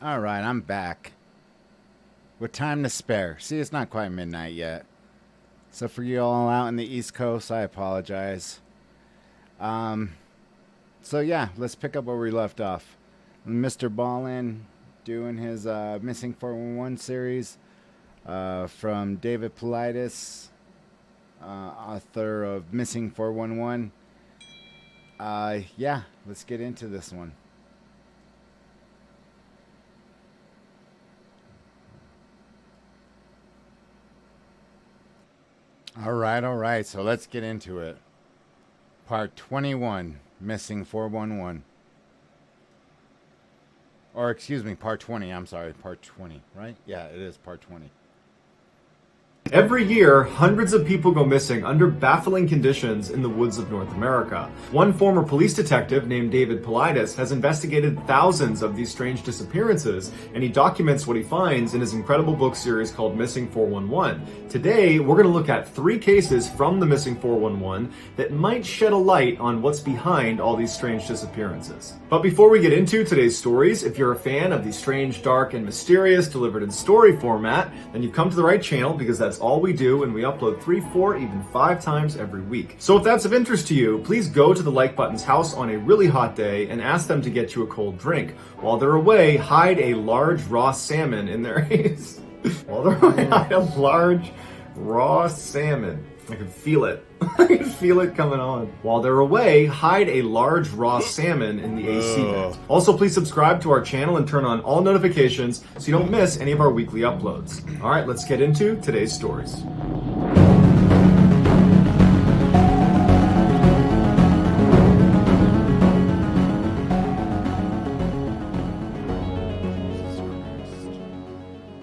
All right, I'm back with time to spare. See, it's not quite midnight yet. So for you all out in the East Coast, I apologize. Um, so yeah, let's pick up where we left off. Mrballen doing his Missing 411 series from David Plaidues, author of Missing 411. Yeah, let's get into this one. All right. So let's get into it. Part 21, Missing 411. Or excuse me, part 20. I'm sorry, part 20, right? Yeah, it is part 20. Every year, hundreds of people go missing under baffling conditions in the woods of North America. One former police detective named David Plaidues has investigated thousands of these strange disappearances, and he documents what he finds in his incredible book series called Missing 411. Today, we're going to look at 3 cases from the Missing 411 that might shed a light on what's behind all these strange disappearances. But before we get into today's stories, if you're a fan of the strange, dark, and mysterious delivered in story format, then you've come to the right channel, because that's all we do, and we upload 3, 4, even 5 times every week. So if that's of interest to you, please go to the like button's house on a really hot day and ask them to get you a cold drink. While they're away, hide a large raw salmon in their haze. While they're away, hide a large raw salmon. I can feel it. I can feel it coming on. While they're away, hide a large raw salmon in the AC vent. Also, please subscribe to our channel and turn on all notifications so you don't miss any of our weekly uploads. All right, let's get into today's stories.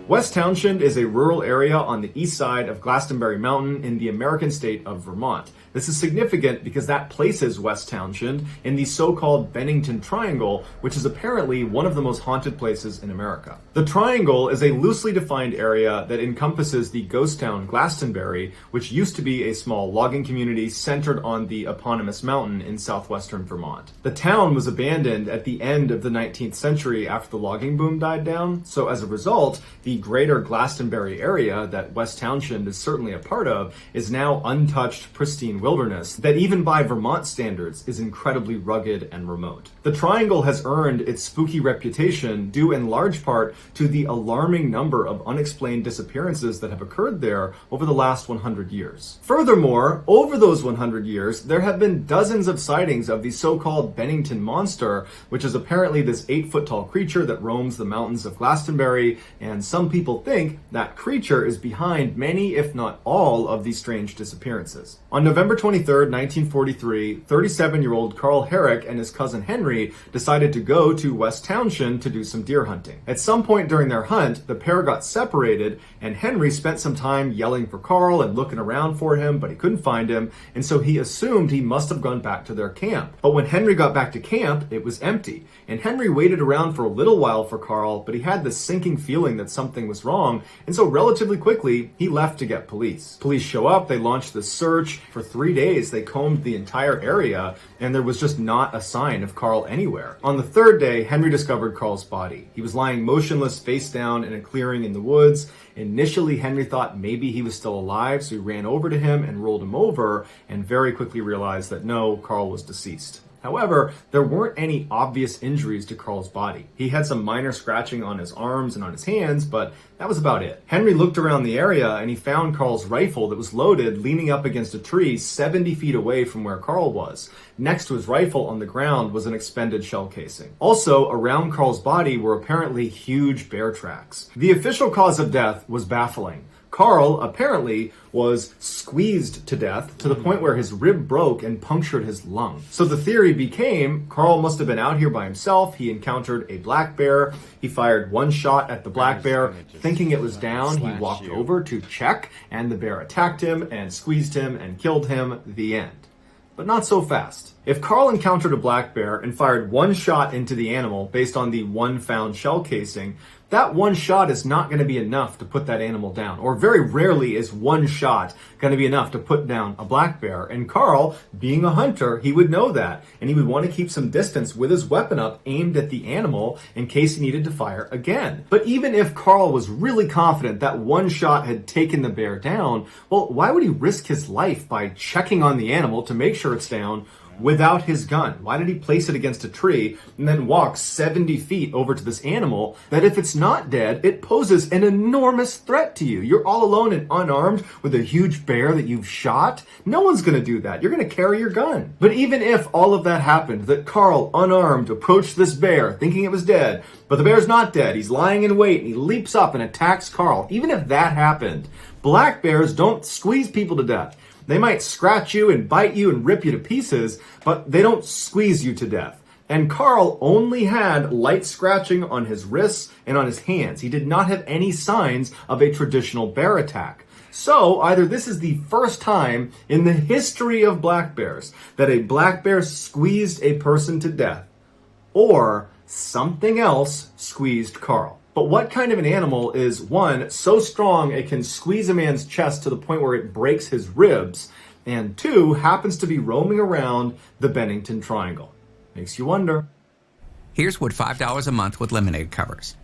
West Townshend is a rural area on the east side of Glastonbury Mountain in the American state of Vermont. This is significant because that places West Townshend in the so-called Bennington Triangle, which is apparently one of the most haunted places in America. The Triangle is a loosely defined area that encompasses the ghost town Glastonbury, which used to be a small logging community centered on the eponymous mountain in southwestern Vermont. The town was abandoned at the end of the 19th century after the logging boom died down, so as a result, the greater Glastonbury area that West Townshend is certainly a part of is now untouched, pristine wilderness that even by Vermont standards is incredibly rugged and remote. The Triangle has earned its spooky reputation due in large part to the alarming number of unexplained disappearances that have occurred there over the last 100 years. Furthermore, over those 100 years, there have been dozens of sightings of the so-called Bennington monster, which is apparently this 8-foot-tall creature that roams the mountains of Glastonbury, and some people think that creature is behind many, if not all, of these strange disappearances. On November 23rd, 1943, 37-year-old Carl Herrick and his cousin Henry decided to go to West Townshend to do some deer hunting. At some point during their hunt, the pair got separated, and Henry spent some time yelling for Carl and looking around for him, but he couldn't find him, and so he assumed he must have gone back to their camp. But when Henry got back to camp, it was empty, and Henry waited around for a little while for Carl, but he had this sinking feeling that something was wrong, and so relatively quickly, he left to get police. Police show up, they launch this search. For 3 days, they combed the entire area, and there was just not a sign of Carl anywhere. On the 3rd day, Henry discovered Carl's body. He was lying motionless, face down in a clearing in the woods. Initially, Henry thought maybe he was still alive, so he ran over to him and rolled him over, and very quickly realized that no, Carl was deceased. However, there weren't any obvious injuries to Carl's body. He had some minor scratching on his arms and on his hands, but that was about it. Henry looked around the area and he found Carl's rifle that was loaded leaning up against a tree 70 feet away from where Carl was. Next to his rifle on the ground was an expended shell casing. Also, around Carl's body were apparently huge bear tracks. The official cause of death was baffling. Carl, apparently, was squeezed to death to the point where his rib broke and punctured his lung. So the theory became Carl must have been out here by himself. He encountered a black bear. He fired one shot at the black bear. Thinking it was down, he walked over to check, and the bear attacked him and squeezed him and killed him. The end. But not so fast. If Carl encountered a black bear and fired one shot into the animal based on the one found shell casing, that one shot is not going to be enough to put that animal down, or very rarely is one shot going to be enough to put down a black bear. And Carl, being a hunter, he would know that, and he would want to keep some distance with his weapon up aimed at the animal in case he needed to fire again. But even if Carl was really confident that one shot had taken the bear down, well, why would he risk his life by checking on the animal to make sure it's down without his gun? Why did he place it against a tree and then walk 70 feet over to this animal that, if it's not dead, it poses an enormous threat to you? You're all alone and unarmed with a huge bear that you've shot? No one's going to do that. You're going to carry your gun. But even if all of that happened, that Carl, unarmed, approached this bear thinking it was dead, but the bear's not dead, he's lying in wait, and he leaps up and attacks Carl. Even if that happened, black bears don't squeeze people to death. They might scratch you and bite you and rip you to pieces, but they don't squeeze you to death. And Carl only had light scratching on his wrists and on his hands. He did not have any signs of a traditional bear attack. So either this is the first time in the history of black bears that a black bear squeezed a person to death, or something else squeezed Carl. But what kind of an animal is, one, so strong it can squeeze a man's chest to the point where it breaks his ribs, and two, happens to be roaming around the Bennington Triangle? Makes you wonder. Here's what $5 a month with Lemonade covers.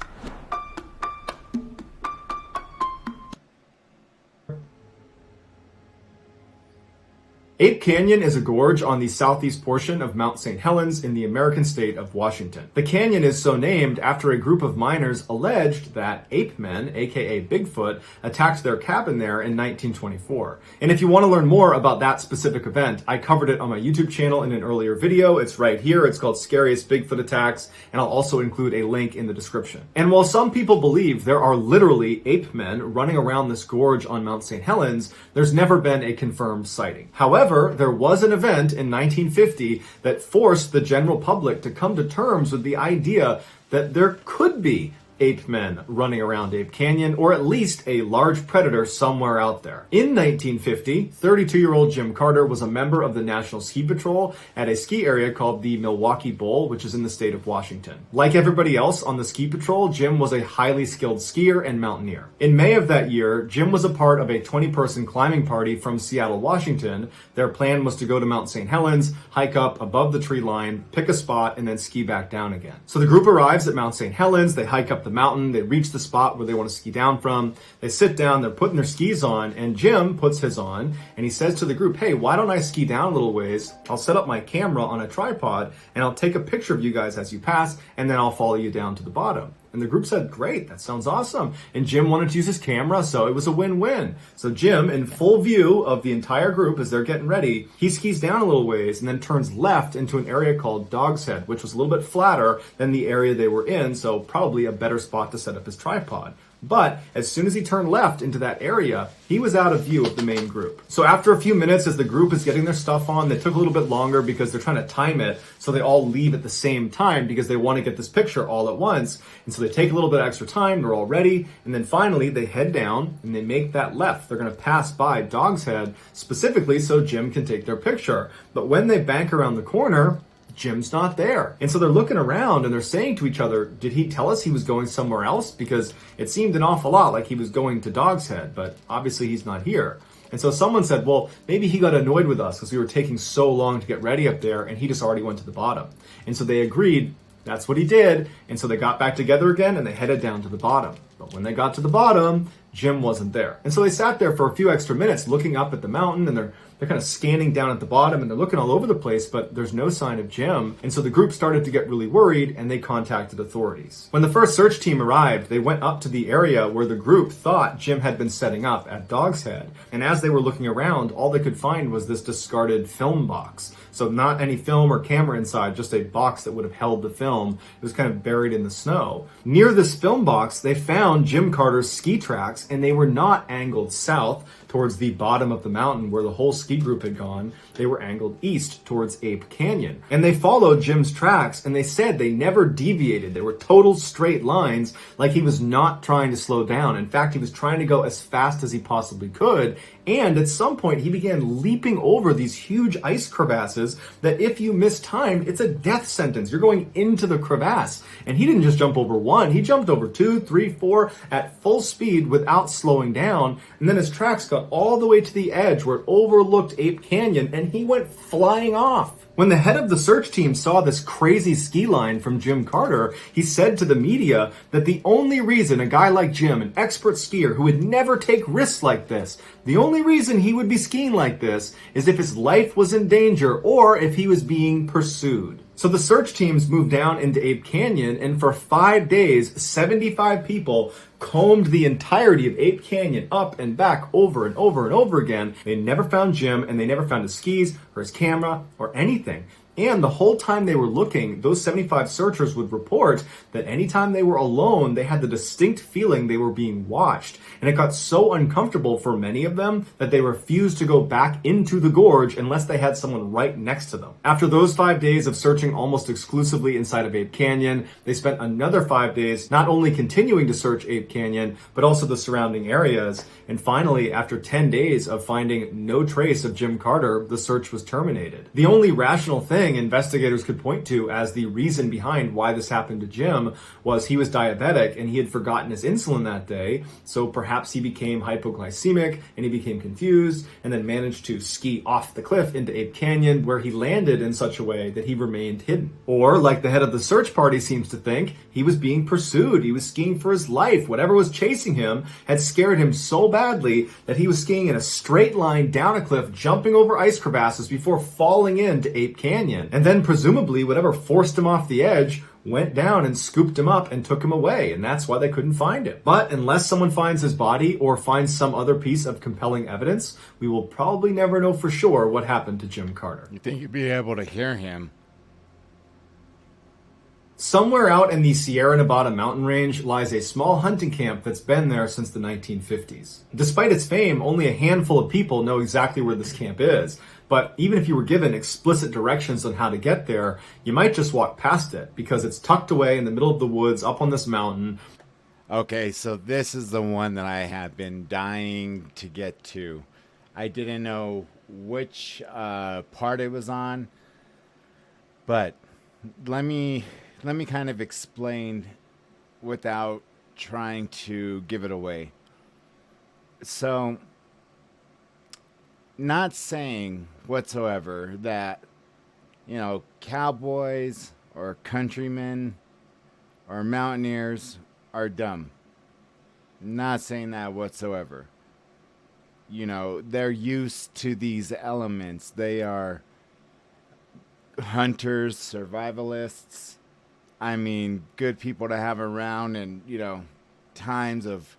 Ape Canyon is a gorge on the southeast portion of Mount St. Helens in the American state of Washington. The canyon is so named after a group of miners alleged that ape men, aka Bigfoot, attacked their cabin there in 1924. And if you want to learn more about that specific event, I covered it on my YouTube channel in an earlier video. It's right here. It's called Scariest Bigfoot Attacks, and I'll also include a link in the description. And while some people believe there are literally ape men running around this gorge on Mount St. Helens, there's never been a confirmed sighting. However, there was an event in 1950 that forced the general public to come to terms with the idea that there could be ape men running around Ape Canyon, or at least a large predator somewhere out there. In 1950, 32-year-old Jim Carter was a member of the National Ski Patrol at a ski area called the Milwaukee Bowl, which is in the state of Washington. Like everybody else on the ski patrol, Jim was a highly skilled skier and mountaineer. In May of that year, Jim was a part of a 20-person climbing party from Seattle, Washington. Their plan was to go to Mount St. Helens, hike up above the tree line, pick a spot, and then ski back down again. So the group arrives at Mount St. Helens, they hike up the mountain, they reach the spot where they want to ski down from, they sit down, they're putting their skis on, and Jim puts his on, and he says to the group, hey, why don't I ski down a little ways, I'll set up my camera on a tripod, and I'll take a picture of you guys as you pass, and then I'll follow you down to the bottom. And the group said, great, that sounds awesome. And Jim wanted to use his camera, so it was a win-win. So Jim, in full view of the entire group as they're getting ready, he skis down a little ways and then turns left into an area called Dog's Head, which was a little bit flatter than the area they were in, so probably a better spot to set up his tripod. But as soon as he turned left into that area, he was out of view of the main group. So after a few minutes, as the group is getting their stuff on, they took a little bit longer because they're trying to time it so they all leave at the same time because they want to get this picture all at once. And so they take a little bit extra time, they're all ready, and then finally they head down and they make that left. They're going to pass by Dog's Head specifically so Jim can take their picture. But when they bank around the corner, Jim's not there. And so they're looking around and they're saying to each other, did he tell us he was going somewhere else? Because it seemed an awful lot like he was going to Dog's Head, but obviously he's not here. And so someone said, well, maybe he got annoyed with us because we were taking so long to get ready up there and he just already went to the bottom. And so they agreed that's what he did. And so they got back together again and they headed down to the bottom. But when they got to the bottom, Jim wasn't there. And so they sat there for a few extra minutes looking up at the mountain, and they're kind of scanning down at the bottom and they're looking all over the place, but there's no sign of Jim. And so the group started to get really worried and they contacted authorities. When the first search team arrived, they went up to the area where the group thought Jim had been setting up at Dog's Head. And as they were looking around, all they could find was this discarded film box. So not any film or camera inside, just a box that would have held the film. It was kind of buried in the snow. Near this film box, they found found Jim Carter's ski tracks, and they were not angled south towards the bottom of the mountain where the whole ski group had gone. They were angled east towards Ape Canyon. And they followed Jim's tracks, and they said they never deviated. They were total straight lines, like he was not trying to slow down. In fact, he was trying to go as fast as he possibly could. And at some point, he began leaping over these huge ice crevasses that if you mistimed, it's a death sentence. You're going into the crevasse. And he didn't just jump over one. He jumped over 2, 3, 4 at full speed without slowing down. And then his tracks got all the way to the edge where it overlooked Ape Canyon, and he went flying off. When the head of the search team saw this crazy ski line from Jim Carter, he said to the media that the only reason a guy like Jim, an expert skier who would never take risks like this, the only reason he would be skiing like this is if his life was in danger or if he was being pursued. So the search teams moved down into Ape Canyon, and for 5 days, 75 people combed the entirety of Ape Canyon up and back over and over and over again. They never found Jim, and they never found his skis or his camera or anything. And the whole time they were looking, those 75 searchers would report that anytime they were alone, they had the distinct feeling they were being watched. And it got so uncomfortable for many of them that they refused to go back into the gorge unless they had someone right next to them. After those 5 days of searching almost exclusively inside of Ape Canyon, they spent another 5 days not only continuing to search Ape Canyon, but also the surrounding areas. And finally, after 10 days of finding no trace of Jim Carter, the search was terminated. The only rational thing investigators could point to as the reason behind why this happened to Jim was he was diabetic and he had forgotten his insulin that day, so perhaps he became hypoglycemic and he became confused and then managed to ski off the cliff into Ape Canyon, where he landed in such a way that he remained hidden. Or, like the head of the search party seems to think, he was being pursued. He was skiing for his life. Whatever was chasing him had scared him so badly that he was skiing in a straight line down a cliff, jumping over ice crevasses before falling into Ape Canyon. And then presumably whatever forced him off the edge went down and scooped him up and took him away, and that's why they couldn't find him. But unless someone finds his body or finds some other piece of compelling evidence, we will probably never know for sure what happened to Jim Carter. You think you'd be able to hear him? Somewhere out in the Sierra Nevada mountain range lies a small hunting camp that's been there since the 1950s. Despite its fame, only a handful of people know exactly where this camp is. But even if you were given explicit directions on how to get there, you might just walk past it because it's tucked away in the middle of the woods up on this mountain. Okay, so this is the one that I have been dying to get to. I didn't know which part it was on, but let me kind of explain without trying to give it away. So, not saying whatsoever that, you know, cowboys or countrymen or mountaineers are dumb. Not saying that whatsoever. You know, they're used to these elements. They are hunters, survivalists. I mean, good people to have around in, you know, times of,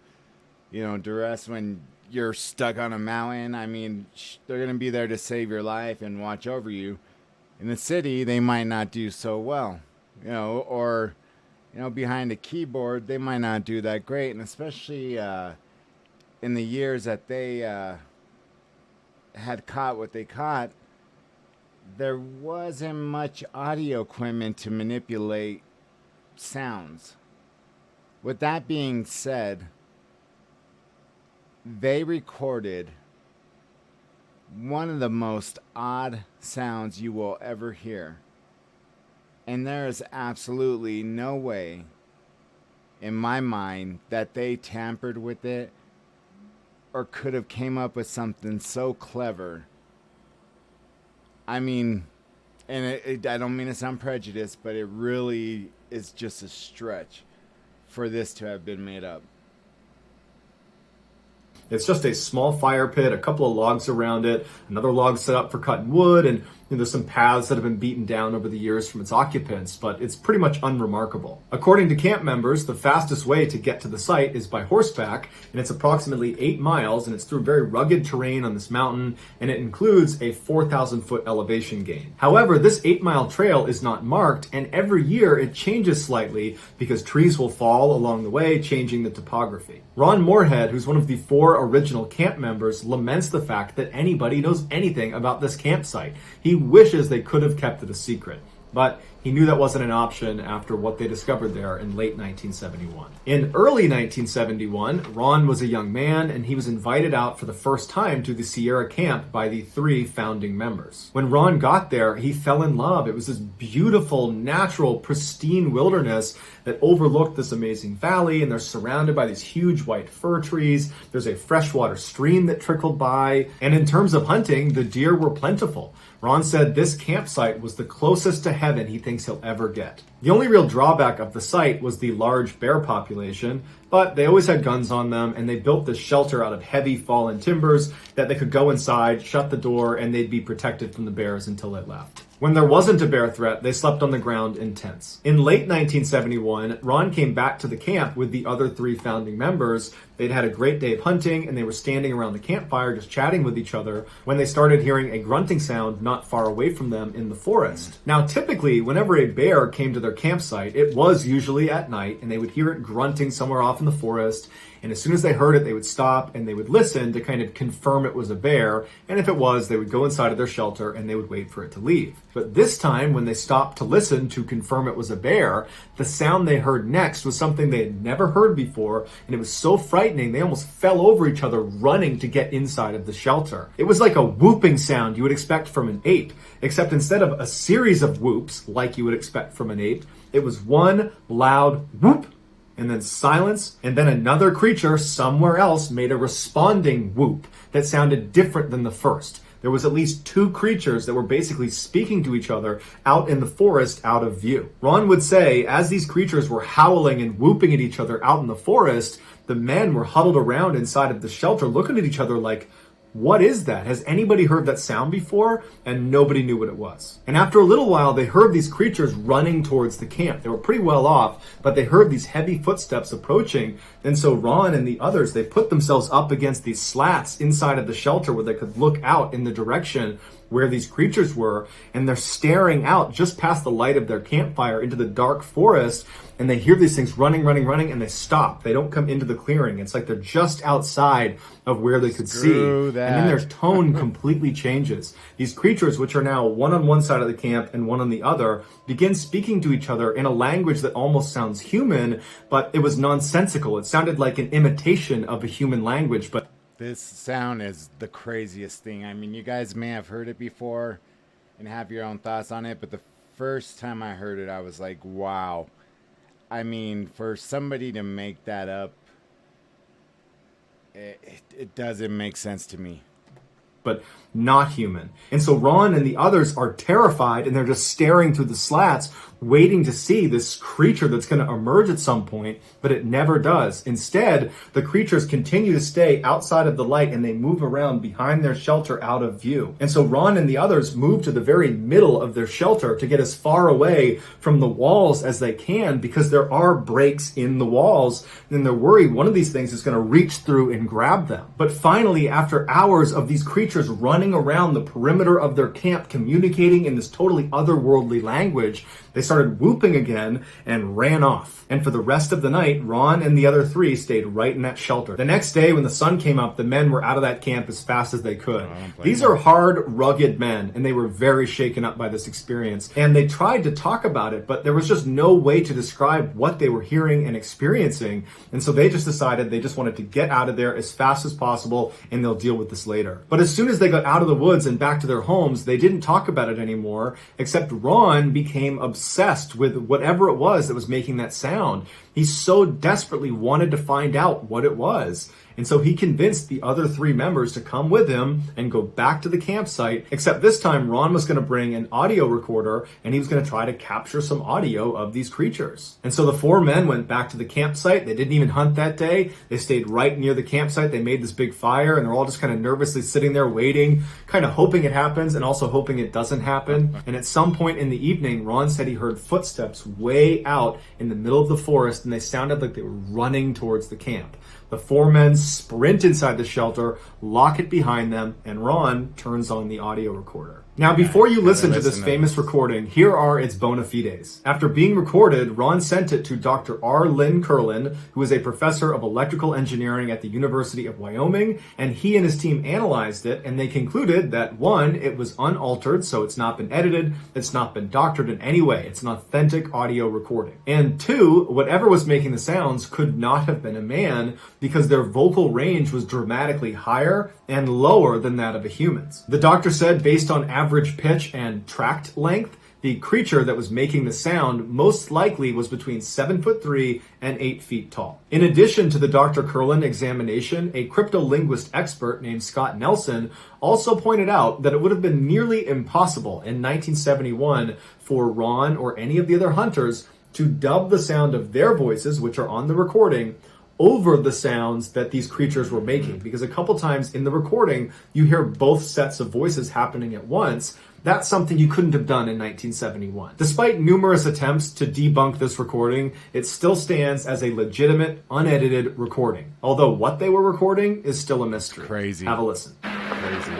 you know, duress when you're stuck on a mountain. I mean, they're going to be there to save your life and watch over you. In the city, they might not do so well, you know, or, you know, behind a keyboard, they might not do that great. And especially in the years that they had caught what they caught, there wasn't much audio equipment to manipulate sounds. With that being said, they recorded one of the most odd sounds you will ever hear. And there is absolutely no way in my mind that they tampered with it or could have came up with something so clever. I mean, and I don't mean to sound prejudiced, but it really is just a stretch for this to have been made up. It's just a small fire pit, a couple of logs around it, another log set up for cutting wood, and There's some paths that have been beaten down over the years from its occupants, but it's pretty much unremarkable. According to camp members, the fastest way to get to the site is by horseback, and it's approximately 8 miles, and it's through very rugged terrain on this mountain, and it includes a 4,000-foot elevation gain. However, this 8-mile trail is not marked, and every year it changes slightly because trees will fall along the way, changing the topography. Ron Moorhead, who's one of the 4 original camp members, laments the fact that anybody knows anything about this campsite. He wishes they could have kept it a secret, but he knew that wasn't an option after what they discovered there in late 1971. In early 1971, Ron was a young man, and he was invited out for the first time to the Sierra camp by the 3 founding members. When Ron got there, he fell in love. It was this beautiful, natural, pristine wilderness that overlooked this amazing valley, and they're surrounded by these huge white fir trees. There's a freshwater stream that trickled by, and in terms of hunting, the deer were plentiful. Ron said this campsite was the closest to heaven he thinks he'll ever get. The only real drawback of the site was the large bear population, but they always had guns on them, and they built this shelter out of heavy fallen timbers that they could go inside, shut the door, and they'd be protected from the bears until it left. When there wasn't a bear threat, they slept on the ground in tents. In late 1971, Ron came back to the camp with the other 3 founding members. They'd had a great day of hunting, and they were standing around the campfire just chatting with each other when they started hearing a grunting sound not far away from them in the forest. Now, typically, whenever a bear came to their campsite, it was usually at night, and they would hear it grunting somewhere off in the forest. And as soon as they heard it, they would stop and they would listen to kind of confirm it was a bear. And if it was, they would go inside of their shelter and they would wait for it to leave. But this time, when they stopped to listen to confirm it was a bear, the sound they heard next was something they had never heard before. And it was so frightening, they almost fell over each other running to get inside of the shelter. It was like a whooping sound you would expect from an ape, except instead of a series of whoops like you would expect from an ape, it was one loud whoop, and then silence, and then another creature somewhere else made a responding whoop that sounded different than the first. There was at least 2 creatures that were basically speaking to each other out in the forest out of view. Ron would say, as these creatures were howling and whooping at each other out in the forest, the men were huddled around inside of the shelter looking at each other like, what is that? Has anybody heard that sound before? And nobody knew what it was. And after a little while, they heard these creatures running towards the camp. They were pretty well off, but they heard these heavy footsteps approaching. And so Ron and the others, they put themselves up against these slats inside of the shelter where they could look out in the direction where these creatures were, and they're staring out just past the light of their campfire into the dark forest, and they hear these things running, and they stop. They don't come into the clearing. It's like they're just outside of where they could see. And then their tone completely changes. These creatures, which are now one on one side of the camp and one on the other, begin speaking to each other in a language that almost sounds human, but it was nonsensical. It sounded like an imitation of a human language, but this sound is the craziest thing. I mean, you guys may have heard it before and have your own thoughts on it, but the first time I heard it, I was like, wow. I mean, for somebody to make that up, it doesn't make sense to me. But not human. And so Ron and the others are terrified, and they're just staring through the slats, waiting to see this creature that's going to emerge at some point, but it never does. Instead, the creatures continue to stay outside of the light, and they move around behind their shelter out of view. And so Ron and the others move to the very middle of their shelter to get as far away from the walls as they can, because there are breaks in the walls, and they're worried one of these things is going to reach through and grab them. But finally, after hours of these creatures running around the perimeter of their camp, communicating in this totally otherworldly language, they started whooping again and ran off. And for the rest of the night, Ron and the other 3 stayed right in that shelter. The next day, when the sun came up, the men were out of that camp as fast as they could. These are hard, rugged men, and they were very shaken up by this experience. And they tried to talk about it, but there was just no way to describe what they were hearing and experiencing. And so they just decided they just wanted to get out of there as fast as possible, and they'll deal with this later. But as soon as they got out of the woods and back to their homes, they didn't talk about it anymore, except Ron became obsessed with whatever it was that was making that sound. He so desperately wanted to find out what it was. And so he convinced the other 3 members to come with him and go back to the campsite, except this time Ron was going to bring an audio recorder and he was going to try to capture some audio of these creatures. And so the 4 men went back to the campsite. They didn't even hunt that day. They stayed right near the campsite. They made this big fire and they're all just kind of nervously sitting there waiting, kind of hoping it happens and also hoping it doesn't happen. And at some point in the evening, Ron said he heard footsteps way out in the middle of the forest and they sounded like they were running towards the camp. The 4 men sprint inside the shelter, lock it behind them, and Ron turns on the audio recorder. Now, before you listen to this famous recording, here are its bona fides. After being recorded, Ron sent it to Dr. R. Lynn Curlin, who is a professor of electrical engineering at the University of Wyoming, and he and his team analyzed it, and they concluded that 1, it was unaltered, so it's not been edited, it's not been doctored in any way, it's an authentic audio recording. And 2, whatever was making the sounds could not have been a man, because their vocal range was dramatically higher and lower than that of a human's. The doctor said, based on average pitch and tract length, the creature that was making the sound most likely was between 7'3" and 8 feet tall. In addition to the Dr. Curlin examination, a cryptolinguist expert named Scott Nelson also pointed out that it would have been nearly impossible in 1971 for Ron or any of the other hunters to dub the sound of their voices, which are on the recording, over the sounds that these creatures were making. Because a couple times in the recording, you hear both sets of voices happening at once. That's something you couldn't have done in 1971. Despite numerous attempts to debunk this recording, it still stands as a legitimate, unedited recording. Although what they were recording is still a mystery. Crazy. Have a listen. Crazy.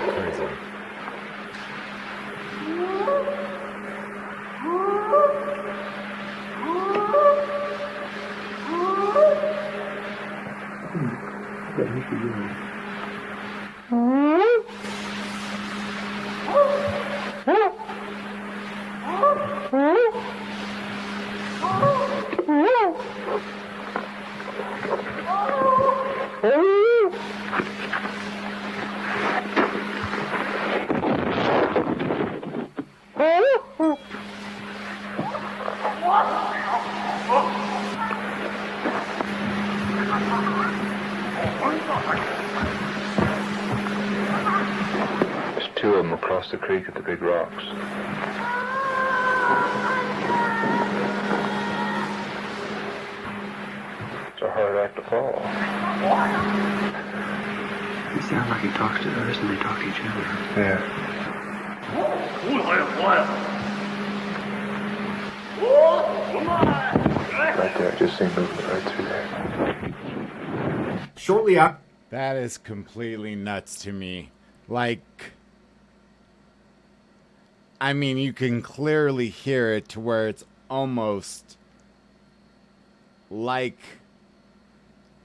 There's 2 of them across the creek at the big rocks. It's a hard act to follow. It sounds like he talks to others and they talk to each other. Yeah. Right there, just seen movement right through there. Shortly after That is completely nuts to me. Like, I mean, you can clearly hear it to where it's almost like,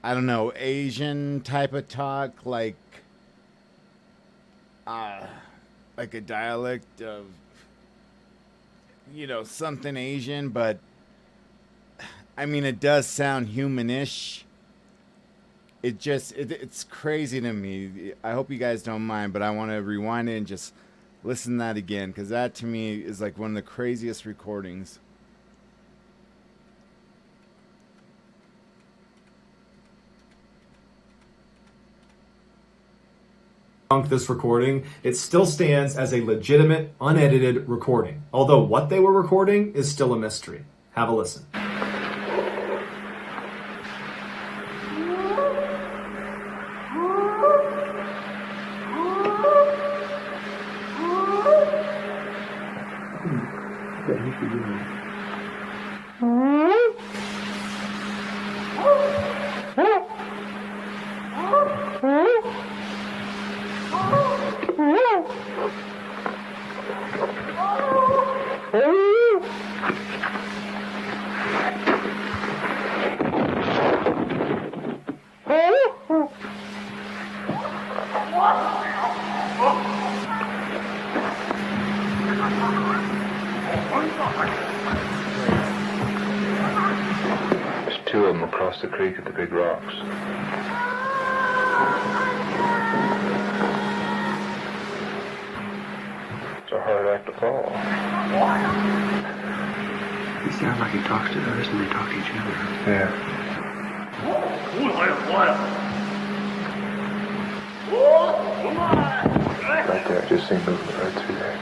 I don't know, Asian type of talk, like a dialect of, you know, something Asian, but I mean, it does sound humanish. It's crazy to me. I hope you guys don't mind, but I want to rewind it and just listen to that again, because that to me is like one of the craziest recordings. this recording, it still stands as a legitimate, unedited recording. Although what they were recording is still a mystery. Have a listen. There's 2 of them across the creek at the big rocks. It's a hard act to follow. It sounds like he talks to others and they talk to each other. Yeah. Right there, I just see movement right through there.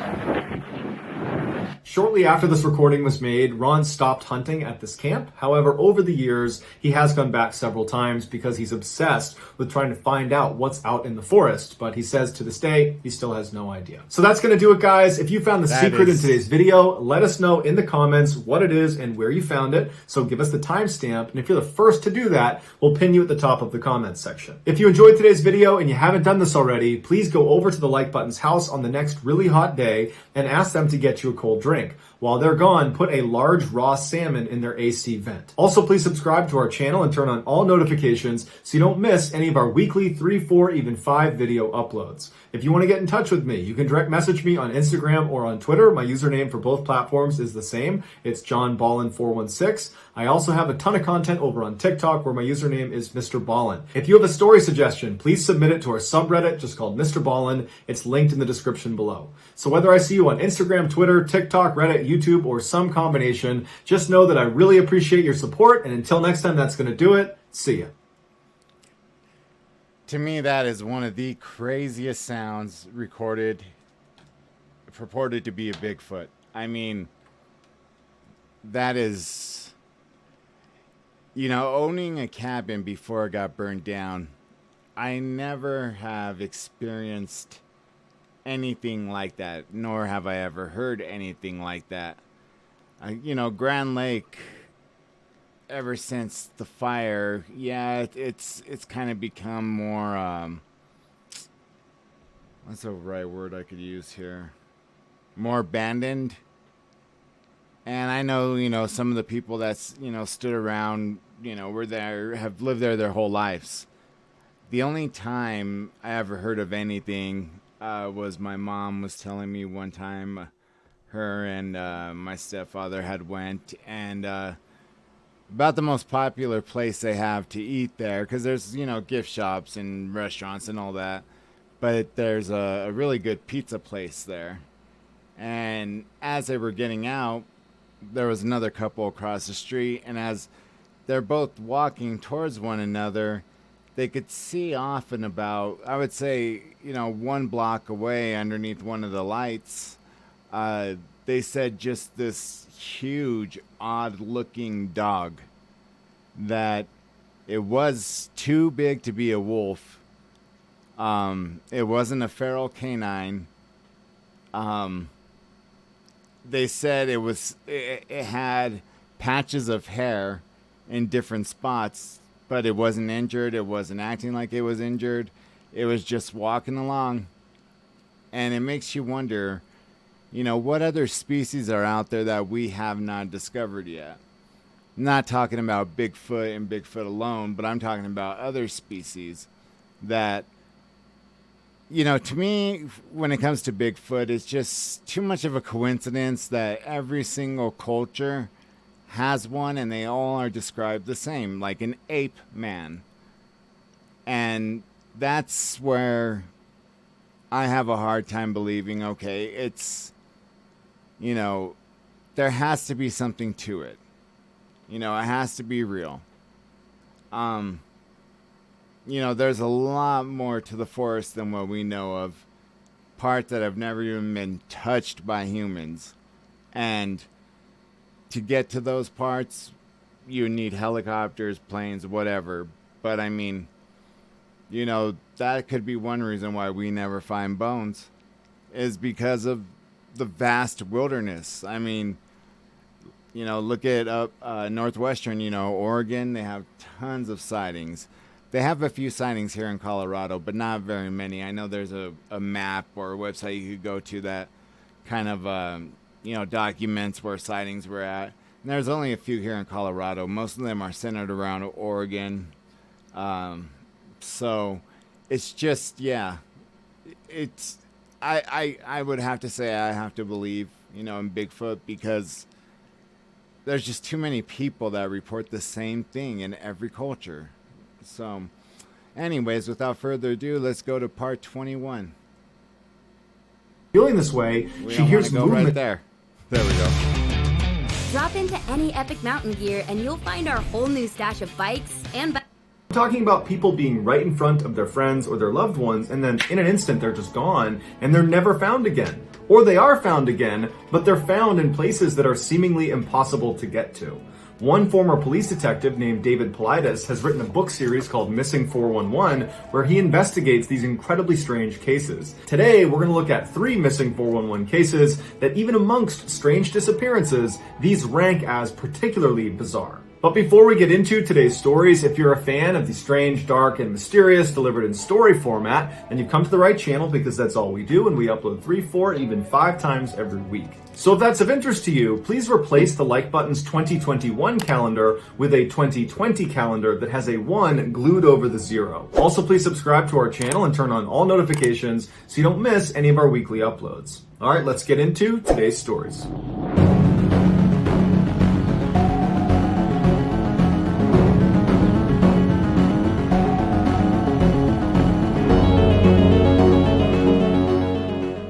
Shortly after this recording was made, Ron stopped hunting at this camp. However, over the years, he has gone back several times because he's obsessed with trying to find out what's out in the forest. But he says to this day, he still has no idea. So that's going to do it, guys. If you found the secret in today's video, let us know in the comments what it is and where you found it. So give us the timestamp. And if you're the first to do that, we'll pin you at the top of the comments section. If you enjoyed today's video and you haven't done this already, please go over to the like button's house on the next really hot day and ask them to get you a cold drink. While they're gone, put a large raw salmon in their AC vent. Also, please subscribe to our channel and turn on all notifications so you don't miss any of our weekly 3, 4, even 5 video uploads. If you want to get in touch with me, you can direct message me on Instagram or on Twitter. My username for both platforms is the same. It's JohnBallen416. I also have a ton of content over on TikTok where my username is Mrballen. If you have a story suggestion, please submit it to our subreddit just called Mrballen. It's linked in the description below. So whether I see you on Instagram, Twitter, TikTok, Reddit, YouTube, or some combination, just know that I really appreciate your support. And until next time, that's going to do it. See ya. To me, that is one of the craziest sounds recorded, purported to be a Bigfoot. I mean, that is, you know, owning a cabin before it got burned down, I never have experienced anything like that, nor have I ever heard anything like that. You know, Grand Lake, ever since the fire, yeah, it's kind of become more, what's the right word I could use here? More abandoned. And I know, you know, some of the people that's, you know, stood around, you know, were there, have lived there their whole lives. The only time I ever heard of anything was my mom was telling me one time her and my stepfather had went and about the most popular place they have to eat there, because there's, you know, gift shops and restaurants and all that, but there's a really good pizza place there. And as they were getting out, there was another couple across the street, and as they're both walking towards one another, they could see off and about, I would say, you know, 1 block away underneath one of the lights, they said just this huge, odd-looking dog that it was too big to be a wolf. It wasn't a feral canine. They said it had patches of hair in different spots, but it wasn't injured. It wasn't acting like it was injured. It was just walking along. And it makes you wonder, you know, what other species are out there that we have not discovered yet? I'm not talking about Bigfoot and Bigfoot alone, but I'm talking about other species that, you know, to me, when it comes to Bigfoot, it's just too much of a coincidence that every single culture has one and they all are described the same, like an ape man. And that's where I have a hard time believing, okay, it's, you know, there has to be something to it. You know, it has to be real. You know, there's a lot more to the forest than what we know of. Parts that have never even been touched by humans. And to get to those parts, you need helicopters, planes, whatever. But I mean, you know, that could be one reason why we never find bones, is because of the vast wilderness. I mean, you know, look at up northwestern, you know, Oregon. They have tons of sightings. They have a few sightings here in Colorado, but not very many. I know there's a map or a website you could go to that kind of, you know, documents where sightings were at. And there's only a few here in Colorado. Most of them are centered around Oregon. So it's just, yeah, it's, I would have to say I have to believe, you know, in Bigfoot, because there's just too many people that report the same thing in every culture. So anyways, without further ado, let's go to part 21. Feeling this way, she hears go movement. Right there. There we go. Drop into any Epic Mountain Gear and you'll find our whole new stash of bikes and Talking about people being right in front of their friends or their loved ones, and then in an instant they're just gone and they're never found again. Or they are found again, but they're found in places that are seemingly impossible to get to. One former police detective named David Plaidues has written a book series called Missing 411, where he investigates these incredibly strange cases. Today, we're going to look at 3 missing 411 cases that, even amongst strange disappearances, these rank as particularly bizarre. But before we get into today's stories, if you're a fan of the strange, dark, and mysterious delivered in story format, then you've come to the right channel, because that's all we do, and we upload 3, 4, even 5 times every week. So if that's of interest to you, please replace the like button's 2021 calendar with a 2020 calendar that has a 1 glued over the 0. Also, please subscribe to our channel and turn on all notifications so you don't miss any of our weekly uploads. All right, let's get into today's stories.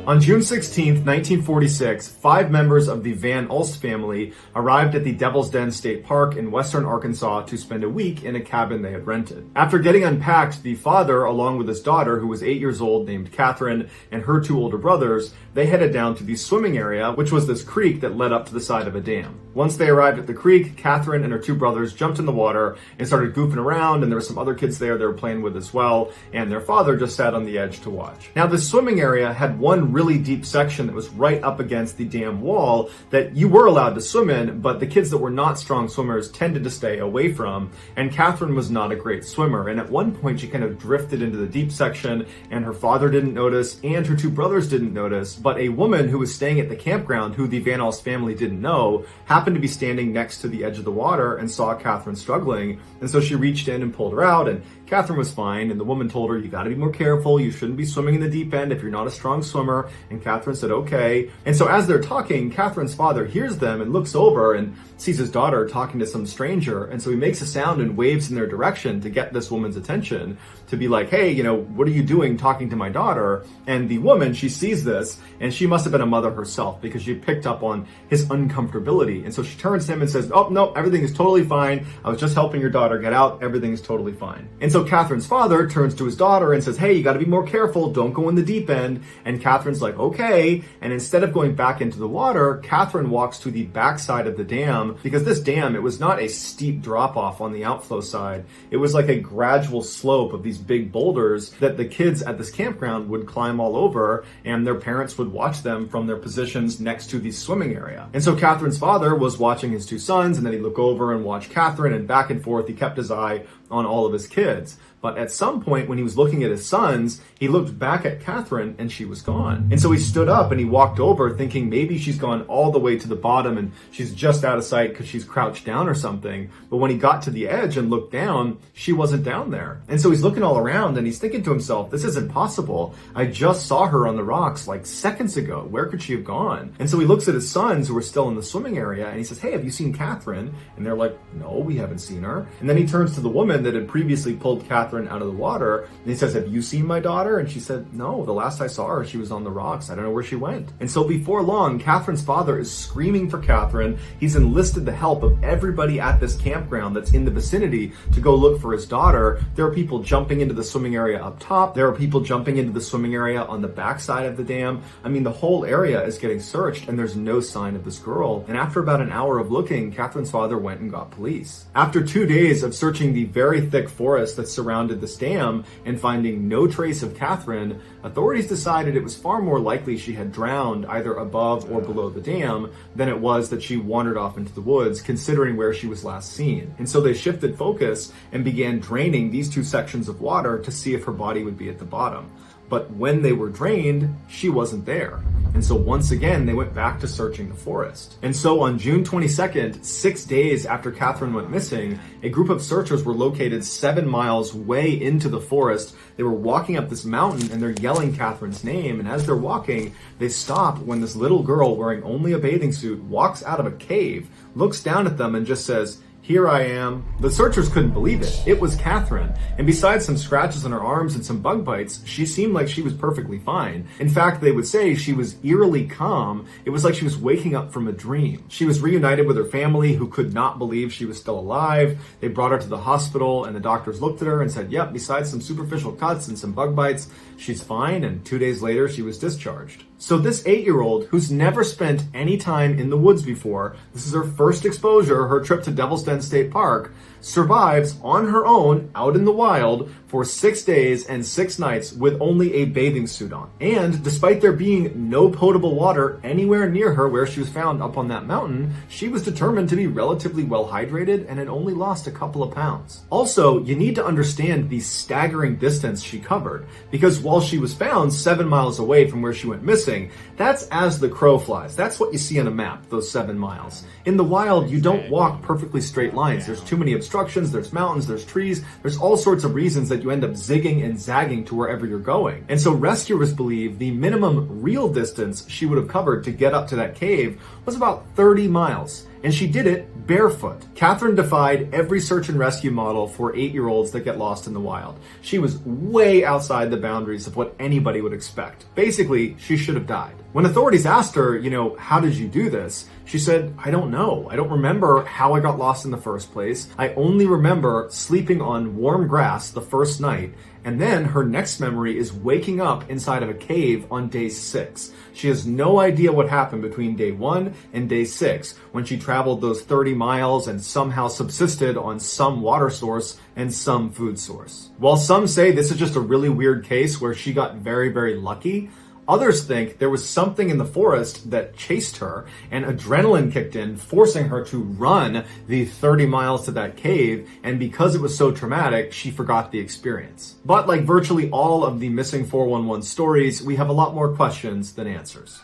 On June 16, 1946, 5 members of the Van Ulst family arrived at the Devil's Den State Park in western Arkansas to spend a week in a cabin they had rented. After getting unpacked, the father, along with his daughter, who was 8 years old, named Catherine, and her 2 older brothers, they headed down to the swimming area, which was this creek that led up to the side of a dam. Once they arrived at the creek, Catherine and her 2 brothers jumped in the water and started goofing around, and there were some other kids there they were playing with as well, and their father just sat on the edge to watch. Now, the swimming area had one really deep section that was right up against the dam wall that you were allowed to swim in, but the kids that were not strong swimmers tended to stay away from, and Catherine was not a great swimmer, and at one point she kind of drifted into the deep section, and her father didn't notice, and her 2 brothers didn't notice, but a woman who was staying at the campground, who the Van Ulst family didn't know, happened to be standing next to the edge of the water and saw Catherine struggling, and so she reached in and pulled her out, and Catherine was fine, and the woman told her, you gotta be more careful, you shouldn't be swimming in the deep end if you're not a strong swimmer, and Catherine said, okay. And so as they're talking, Catherine's father hears them and looks over and sees his daughter talking to some stranger, and so he makes a sound and waves in their direction to get this woman's attention, to be like, hey, what are you doing talking to my daughter? And the woman, she sees this, and she must have been a mother herself, because she picked up on his uncomfortability, and so she turns to him and says, oh, no, everything is totally fine, I was just helping your daughter get out, everything is totally fine. And so Catherine's father turns to his daughter and says, hey, you gotta be more careful, don't go in the deep end, and Catherine's like, okay, and instead of going back into the water, Catherine walks to the backside of the dam, because this dam, it was not a steep drop-off on the outflow side, it was like a gradual slope of these big boulders that the kids at this campground would climb all over, and their parents would watch them from their positions next to the swimming area. And so Catherine's father was watching his 2 sons, and then he'd look over and watch Catherine, and back and forth, he kept his eye on all of his kids. But at some point, when he was looking at his sons, he looked back at Catherine and she was gone. And so he stood up and he walked over, thinking maybe she's gone all the way to the bottom and she's just out of sight because she's crouched down or something. But when he got to the edge and looked down, she wasn't down there. And so he's looking all around and he's thinking to himself, this isn't possible. I just saw her on the rocks like seconds ago. Where could she have gone? And so he looks at his sons who are still in the swimming area and he says, hey, have you seen Catherine? And they're like, no, we haven't seen her. And then he turns to the woman that had previously pulled Catherine out of the water and he says, have you seen my daughter? And she said, no, the last I saw her, she was on the rocks. I don't know where she went. And so before long, Catherine's father is screaming for Catherine. He's enlisted the help of everybody at this campground that's in the vicinity to go look for his daughter. There are people jumping into the swimming area up top. There are people jumping into the swimming area on the backside of the dam. I mean, the whole area is getting searched and there's no sign of this girl. And after about an hour of looking, Catherine's father went and got police. After 2 days of searching the very thick forest that surrounded this dam and finding no trace of Catherine, authorities decided it was far more likely she had drowned either above or below the dam than it was that she wandered off into the woods, considering where she was last seen. And so they shifted focus and began draining these 2 sections of water to see if her body would be at the bottom. But when they were drained, she wasn't there. And so once again, they went back to searching the forest. And so on June 22nd, 6 days after Catherine went missing, a group of searchers were located 7 miles way into the forest. They were walking up this mountain and they're yelling Catherine's name. And as they're walking, they stop when this little girl wearing only a bathing suit walks out of a cave, looks down at them and just says, Here I am. The searchers couldn't believe it. It was Catherine. And besides some scratches on her arms and some bug bites, she seemed like she was perfectly fine. In fact, they would say she was eerily calm. It was like she was waking up from a dream. She was reunited with her family, who could not believe she was still alive. They brought her to the hospital, and the doctors looked at her and said, yep, besides some superficial cuts and some bug bites, she's fine. And 2 days later, she was discharged. So this 8-year-old, who's never spent any time in the woods before, this is her first exposure, her trip to Devil's Den State Park, survives on her own out in the wild for 6 days and 6 nights with only a bathing suit on. And despite there being no potable water anywhere near her where she was found up on that mountain, she was determined to be relatively well hydrated and had only lost a couple of pounds. Also, you need to understand the staggering distance she covered, because while she was found 7 miles away from where she went missing, that's as the crow flies. That's what you see on a map, those 7 miles. In the wild, you don't walk perfectly straight lines. There's too many obstructions, there's mountains, there's trees, there's all sorts of reasons that you end up zigging and zagging to wherever you're going. And so rescuers believe the minimum real distance she would have covered to get up to that cave was about 30 miles. And she did it barefoot. Catherine defied every search and rescue model for 8-year-olds that get lost in the wild. She was way outside the boundaries of what anybody would expect. Basically, she should have died. When authorities asked her, how did you do this? She said, I don't know. I don't remember how I got lost in the first place. I only remember sleeping on warm grass the first night. And then her next memory is waking up inside of a cave on day 6. She has no idea what happened between day 1 and day 6 when she traveled those 30 miles and somehow subsisted on some water source and some food source. While some say this is just a really weird case where she got very, very lucky, others think there was something in the forest that chased her and adrenaline kicked in, forcing her to run the 30 miles to that cave, and because it was so traumatic, she forgot the experience. But like virtually all of the missing 411 stories, we have a lot more questions than answers.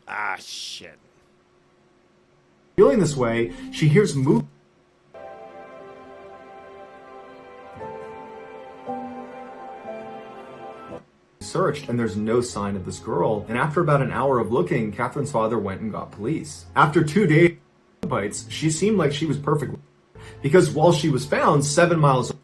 Ah, shit. Feeling this way, she hears movement searched, and there's no sign of this girl. And after about an hour of looking, Catherine's father went and got police. After 2 days of bites, she seemed like she was perfect, because while she was found 7 miles away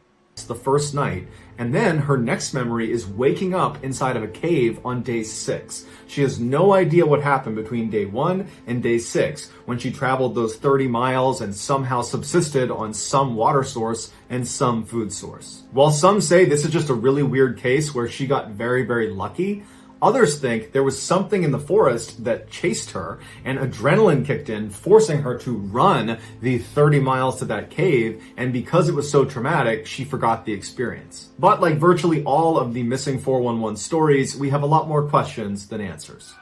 the first night, and then her next memory is waking up inside of a cave on day 6. She has no idea what happened between day 1 and day 6 when she traveled those 30 miles and somehow subsisted on some water source and some food source. While some say this is just a really weird case where she got very, very lucky, others think there was something in the forest that chased her and adrenaline kicked in, forcing her to run the 30 miles to that cave, and because it was so traumatic, she forgot the experience. But like virtually all of the missing 411 stories, we have a lot more questions than answers.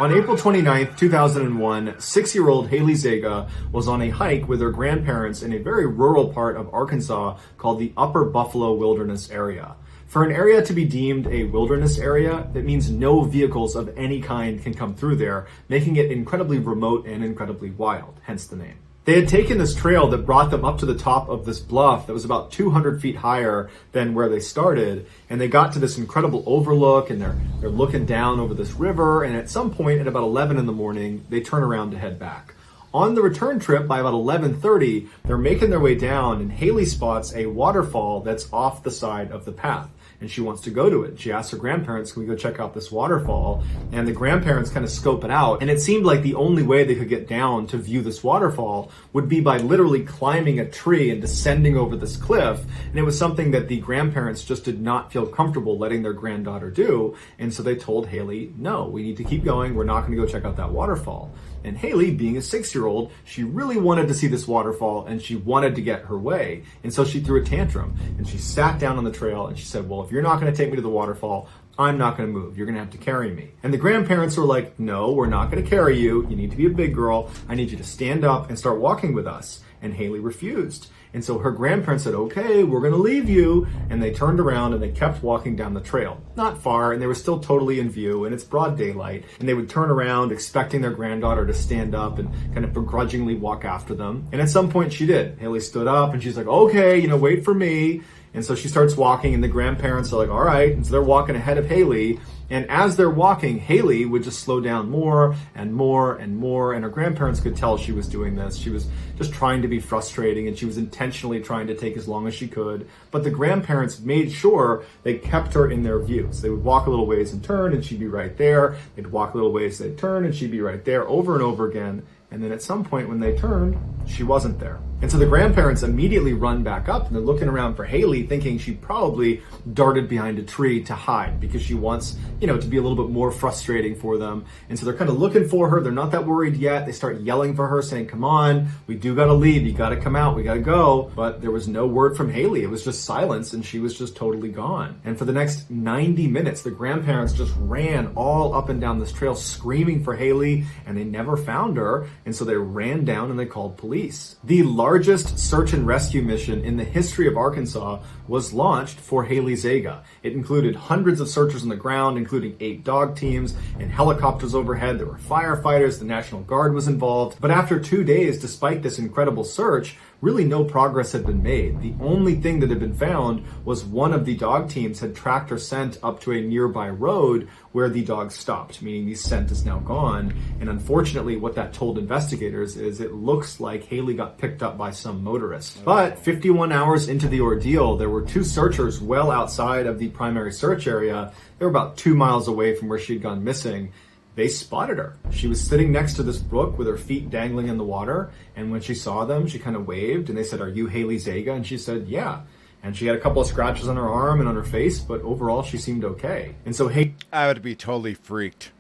On April 29th, 2001, 6-year-old Haley Zaga was on a hike with her grandparents in a very rural part of Arkansas called the Upper Buffalo Wilderness Area. For an area to be deemed a wilderness area, that means no vehicles of any kind can come through there, making it incredibly remote and incredibly wild, hence the name. They had taken this trail that brought them up to the top of this bluff that was about 200 feet higher than where they started, and they got to this incredible overlook, and they're looking down over this river, and at some point at about 11 in the morning, they turn around to head back. On the return trip, by about 11:30, they're making their way down, and Haley spots a waterfall that's off the side of the path, and she wants to go to it. She asks her grandparents, can we go check out this waterfall? And the grandparents kind of scope it out, and it seemed like the only way they could get down to view this waterfall would be by literally climbing a tree and descending over this cliff, and it was something that the grandparents just did not feel comfortable letting their granddaughter do, and so they told Haley, no, we need to keep going, we're not going to go check out that waterfall. And Haley, being a 6-year-old, she really wanted to see this waterfall and she wanted to get her way. And so she threw a tantrum and she sat down on the trail and she said, well, if you're not going to take me to the waterfall, I'm not going to move. You're going to have to carry me. And the grandparents were like, no, we're not going to carry you. You need to be a big girl. I need you to stand up and start walking with us. And Haley refused. And so her grandparents said, okay, we're going to leave you. And they turned around and they kept walking down the trail. Not far, and they were still totally in view, and it's broad daylight. And they would turn around expecting their granddaughter to stand up and kind of begrudgingly walk after them. And at some point she did. Haley stood up and she's like, okay, wait for me. And so she starts walking and the grandparents are like, all right. And so they're walking ahead of Haley. And as they're walking, Haley would just slow down more and more and more, and her grandparents could tell she was doing this. She was just trying to be frustrating, and she was intentionally trying to take as long as she could. But the grandparents made sure they kept her in their view. So they would walk a little ways and turn, and she'd be right there. They'd walk a little ways, they'd turn, and she'd be right there, over and over again. And then at some point when they turned, she wasn't there. And so the grandparents immediately run back up, and they're looking around for Haley, thinking she probably darted behind a tree to hide because she wants, to be a little bit more frustrating for them. And so they're kind of looking for her. They're not that worried yet. They start yelling for her, saying, come on, we do got to leave. You got to come out. We got to go. But there was no word from Haley. It was just silence, and she was just totally gone. And for the next 90 minutes, the grandparents just ran all up and down this trail screaming for Haley, and they never found her. And so they ran down and they called police. The largest search and rescue mission in the history of Arkansas was launched for Haley Zega. It included hundreds of searchers on the ground, including 8 dog teams and helicopters overhead. There were firefighters, the National Guard was involved. But after 2 days, despite this incredible search, really no progress had been made. The only thing that had been found was one of the dog teams had tracked her scent up to a nearby road where the dog stopped, meaning the scent is now gone. And unfortunately, what that told investigators is it looks like Haley got picked up by some motorist. But 51 hours into the ordeal, there were 2 searchers well outside of the primary search area. They were about 2 miles away from where she'd gone missing. They spotted her. She was sitting next to this brook with her feet dangling in the water. And when she saw them, she kind of waved and they said, "Are you Haley Zega?" And she said, "Yeah." And she had a couple of scratches on her arm and on her face, but overall she seemed okay. And so I would be totally freaked.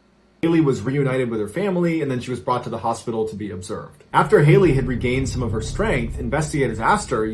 Haley was reunited with her family, and then she was brought to the hospital to be observed. After Haley had regained some of her strength, investigators asked her,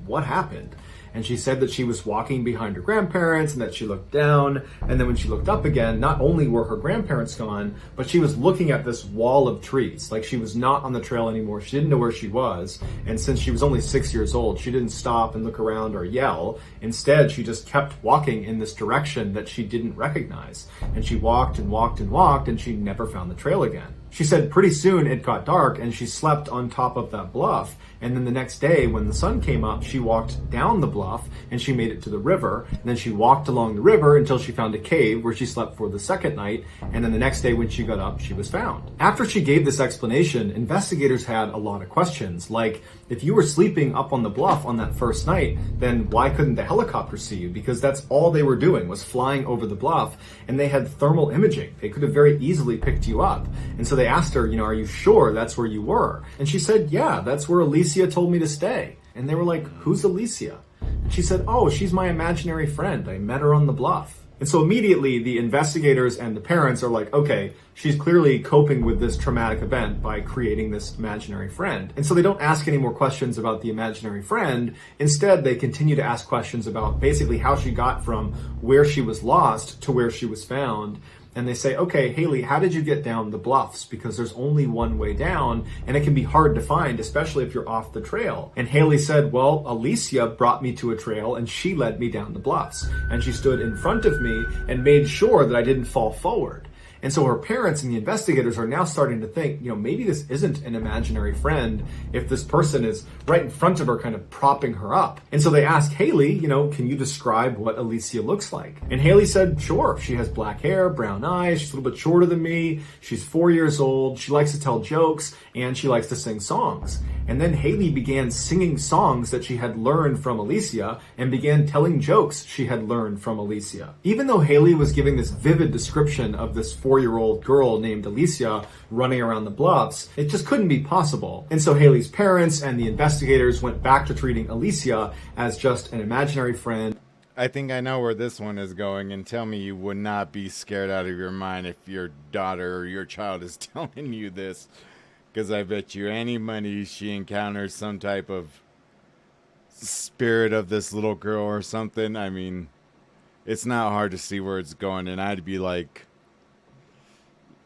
what happened? And she said that she was walking behind her grandparents and that she looked down. And then when she looked up again, not only were her grandparents gone, but she was looking at this wall of trees. Like she was not on the trail anymore. She didn't know where she was. And since she was only 6 years old, she didn't stop and look around or yell. Instead, she just kept walking in this direction that she didn't recognize. And she walked and walked and walked, and she never found the trail again. She said pretty soon it got dark and she slept on top of that bluff. And then the next day when the sun came up, she walked down the bluff and she made it to the river. And then she walked along the river until she found a cave where she slept for the second night. And then the next day when she got up, she was found. After she gave this explanation, investigators had a lot of questions. Like, if you were sleeping up on the bluff on that first night, then why couldn't the helicopter see you? Because that's all they were doing, was flying over the bluff, and they had thermal imaging. They could have very easily picked you up. And so they asked her, are you sure that's where you were? And she said, yeah, that's where Alicia told me to stay. And they were like, who's Alicia? And she said, oh, she's my imaginary friend. I met her on the bluff. And so immediately the investigators and the parents are like, okay, she's clearly coping with this traumatic event by creating this imaginary friend. And so they don't ask any more questions about the imaginary friend. Instead, they continue to ask questions about basically how she got from where she was lost to where she was found. And they say, okay, Haley, how did you get down the bluffs? Because there's only one way down, and it can be hard to find, especially if you're off the trail. And Haley said, well, Alicia brought me to a trail, and she led me down the bluffs. And she stood in front of me and made sure that I didn't fall forward. And so her parents and the investigators are now starting to think, maybe this isn't an imaginary friend if this person is right in front of her kind of propping her up. And so they asked Haley, can you describe what Alicia looks like? And Haley said, sure. She has black hair, brown eyes. She's a little bit shorter than me. She's 4 years old. She likes to tell jokes and she likes to sing songs. And then Haley began singing songs that she had learned from Alicia and began telling jokes she had learned from Alicia. Even though Haley was giving this vivid description of this 4-year-old girl named Alicia running around the bluffs, it just couldn't be possible. And so Haley's parents and the investigators went back to treating Alicia as just an imaginary friend. I think I know where this one is going, and tell me you would not be scared out of your mind if your daughter or your child is telling you this. Because I bet you any money she encounters some type of spirit of this little girl or something. I mean, it's not hard to see where it's going. And I'd be like,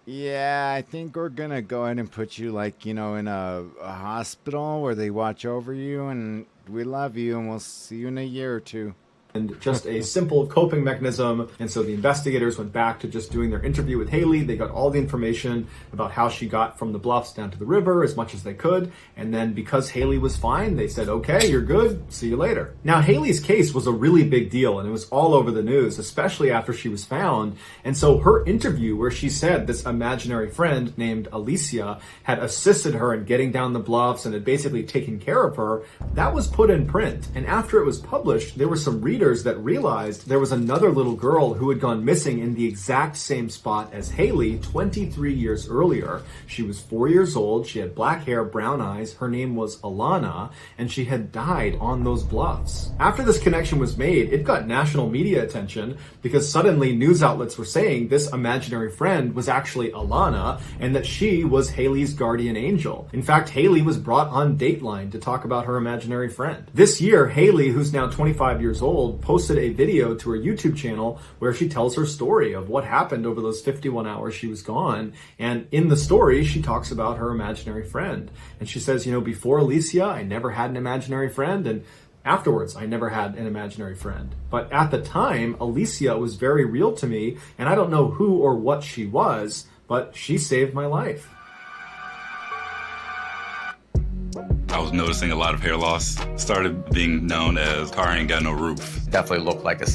yeah, I think we're going to go ahead and put you in a hospital where they watch over you. And we love you and we'll see you in a year or two. and just a simple coping mechanism. And so the investigators went back to just doing their interview with Haley. They got all the information about how she got from the bluffs down to the river as much as they could. And then because Haley was fine, they said, okay, you're good. See you later. Now, Haley's case was a really big deal and it was all over the news, especially after she was found. And so her interview where she said this imaginary friend named Alicia had assisted her in getting down the bluffs and had basically taken care of her, that was put in print. And after it was published, there were some readers that realized there was another little girl who had gone missing in the exact same spot as Haley 23 years earlier. She was 4 years old, she had black hair, brown eyes, her name was Alana, and she had died on those bluffs. After this connection was made, it got national media attention because suddenly news outlets were saying this imaginary friend was actually Alana and that she was Haley's guardian angel. In fact, Haley was brought on Dateline to talk about her imaginary friend. This year, Haley, who's now 25 years old, posted a video to her YouTube channel where she tells her story of what happened over those 51 hours she was gone. And in the story, she talks about her imaginary friend. And she says, before Alicia, I never had an imaginary friend, and afterwards, I never had an imaginary friend. But at the time, Alicia was very real to me, and I don't know who or what she was, but she saved my life. I was noticing a lot of hair loss. Started being known as car ain't got no roof. Definitely looked like a...